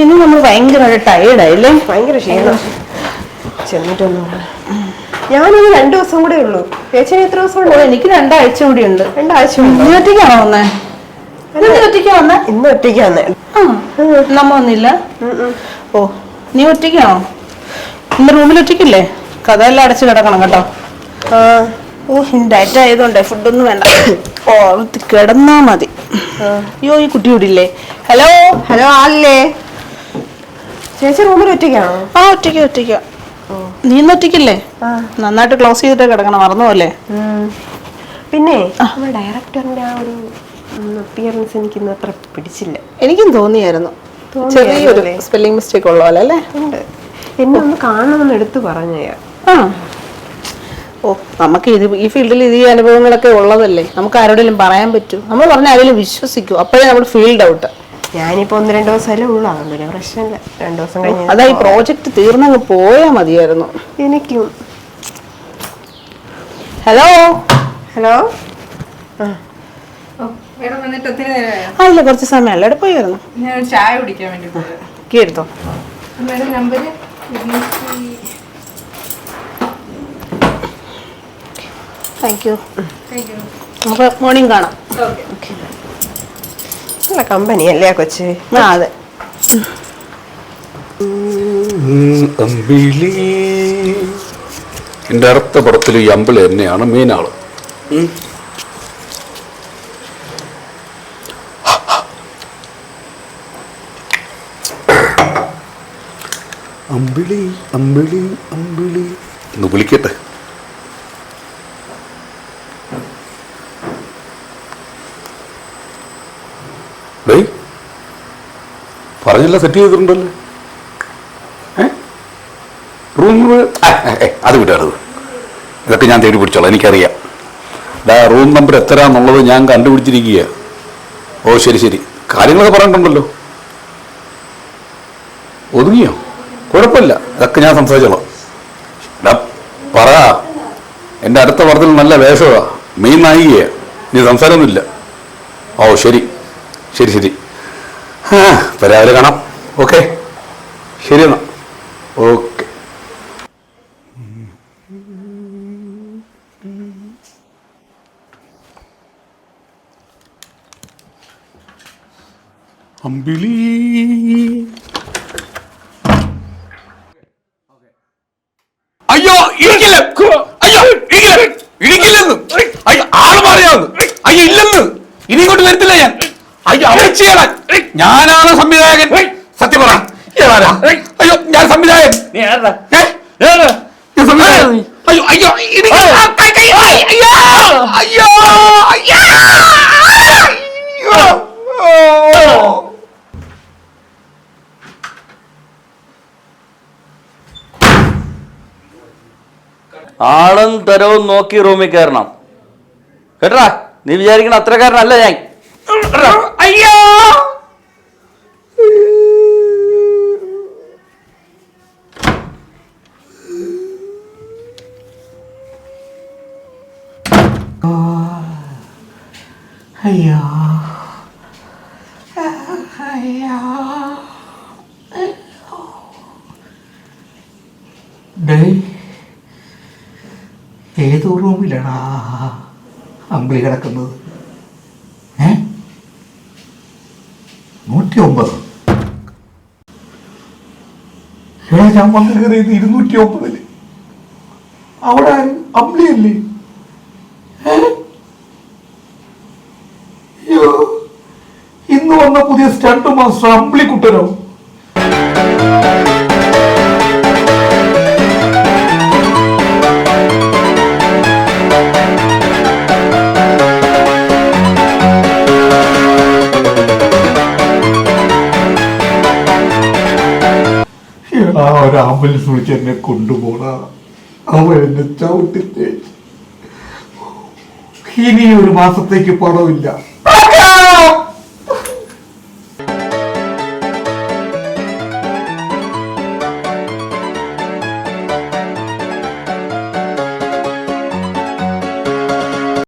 ഇന്ന് നമ്മൾ ഭയങ്കര ടയേർഡായില്ലേ? ഭയങ്കര ക്ഷീണം. ചെന്നിട്ടൊന്നും ഞാനൊരു 2 ദിവസം കൂടെ ഉള്ളൂ. ചേച്ചി എത്ര ദിവസം ഉണ്ട്? എനിക്ക് 2 ആഴ്ച കൂടി ഉണ്ട്. 2 ആഴ്ച ഒറ്റയ്ക്കാണോ വന്നേ? ഒറ്റയ്ക്കാ വന്നേ? ഇന്ന് ഒറ്റയ്ക്ക് വന്നേ. നമ്മ വന്നില്ല. ഓ, നീ ഒറ്റയ്ക്കാണോ? ഇന്ന് റൂമിൽ ഒറ്റയ്ക്കില്ലേ? കഥയെല്ലാം അടച്ചു കിടക്കണം കേട്ടോ. ഓ, ഡയറ്റ് ആയതുകൊണ്ട് ഫുഡൊന്നും വേണ്ട. ഓ, കിടന്നാ മതി. അയ്യോ, ഈ കുട്ടി കൂടിയില്ലേ? Hello hello, ആളില്ലേ? ചേച്ചി റൂമിൽ ഒറ്റയ്ക്കാണോ? ഒറ്റയ്ക്കാ. നീ ഇന്ന് ഒറ്റയ്ക്കില്ലേ? നന്നായിട്ട് ക്ലോസ് ചെയ്തിട്ട് കിടക്കണം, മറന്നുപോലെ. പിന്നെ ഡയറക്ടറിന്റെ ആ ഒരു അപ്പിയറൻസ് എനിക്ക് ഇന്ന് അത്ര പിടിച്ചില്ല. എനിക്കും തോന്നിയായിരുന്നു, ചെറിയൊരു സ്പെല്ലിംഗ് മിസ്റ്റേക്ക് ഉള്ള പോലെ അല്ലേ? ഉണ്ട്. എന്നെ ഒന്ന് കാണണമെന്ന് എടുത്തു പറഞ്ഞയാ. ഓ, നമുക്ക് ഈ ഫീൽഡിൽ ഈ അനുഭവങ്ങളൊക്കെ ഉള്ളതല്ലേ, നമുക്ക് ആരോടെങ്കിലും പറയാൻ പറ്റൂ? നമ്മൾ പറഞ്ഞ ആരെങ്കിലും വിശ്വസിക്കൂ, അപ്പോഴേ നമ്മൾ ഫീൽഡ് ഔട്ട്. ഞാനിപ്പോ 1-2 ദിവസമല്ലേ ഉള്ളൂ, അതൊന്നും പ്രശ്നമില്ല. 2 ദിവസം കഴിഞ്ഞ് അതാ ഈ പ്രോജക്ട് തീർന്നങ്ങ് പോയാ മതിയായിരുന്നു. എനിക്കും. ഹലോ അല്ല, കുറച്ച് സമയമല്ല, ഇവിടെ പോയായിരുന്നു. ചായ കുടിക്കാൻ വേണ്ടി എടുത്തോ. Thank you. നമുക്ക് മോർണിംഗ് കാണാം. നല്ല കമ്പനി അല്ലേ കൊച്ച്? അതെ. അമ്പിളി, എൻ്റെ അടുത്ത പടത്തിൽ ഈ അമ്പിളി തന്നെയാണ് മെയിൻ ആള്. അമ്പിളി അമ്പിളി അമ്പിളി ഒന്ന് വിളിക്കട്ടെ. പറഞ്ഞില്ല, സെറ്റ് ചെയ്തിട്ടുണ്ടല്ലോ. അത് വിടരുത്, ഇതൊക്കെ ഞാൻ തേടി പിടിച്ചോളാം, എനിക്കറിയാം. റൂം നമ്പർ എത്രയാന്നുള്ളത് ഞാൻ കണ്ടുപിടിച്ചിരിക്കുക. ഓ ശരി, കാര്യങ്ങളൊക്കെ പറഞ്ഞിട്ടുണ്ടല്ലോ. ഒതുങ്ങിയോ? കുഴപ്പമില്ല, ഇതൊക്കെ ഞാൻ സംസാരിച്ചോളാം. പറ, എൻ്റെ അടുത്ത പടത്തിൽ നല്ല വേഷമാ, മെയിൻ നായികയാ. നീ സംസാരമൊന്നുമില്ല. ഓ ശരി. ഇപ്പം രാവിലെ കാണാം. ഓക്കെ, ശരി എന്നാ. ഓക്കെ. അമ്പിളി, അയ്യോ ഇടിക്കില്ല, ഇടിക്കില്ലെന്ന്. അയ്യോ, ആള് പറയാന്ന്. അയ്യോ ഇല്ലെന്ന്, ഇനി ഇങ്ങോട്ട് വരത്തില്ല ഞാൻ. അയ്യോ, അവിടെ ചെയ്യണം. ഞാനാണ് സംവിധായകൻ. സത്യം പറ. അയ്യോ, ഞാൻ സംവിധായകൻ. ആളും തരവും നോക്കി റൂമിൽ കയറണം കേട്ടാ. നീ വിചാരിക്കണ അത്രക്കാരനല്ല ഞാൻ. അയ്യോ, അയ്യോ ഏതോ റൂമിലാണ് അമ്പിളി കിടക്കുന്നത്? 109. ഞാൻ വന്ന് കയറിയത് 209. അവിടെ അമ്പിളിയല്ലേ? അയ്യോ, ഇന്ന് വന്ന പുതിയ സ്റ്റണ്ട് മാസ്റ്റർ അമ്പിളിക്കുട്ടനോ? ഒരു ആംബുലൻസ് വിളിച്ച് എന്നെ കൊണ്ടുപോണ, അവൻ എന്നെ ചവിട്ടിച്ച്. ഇനി 1 മാസത്തേക്ക് പണമില്ല.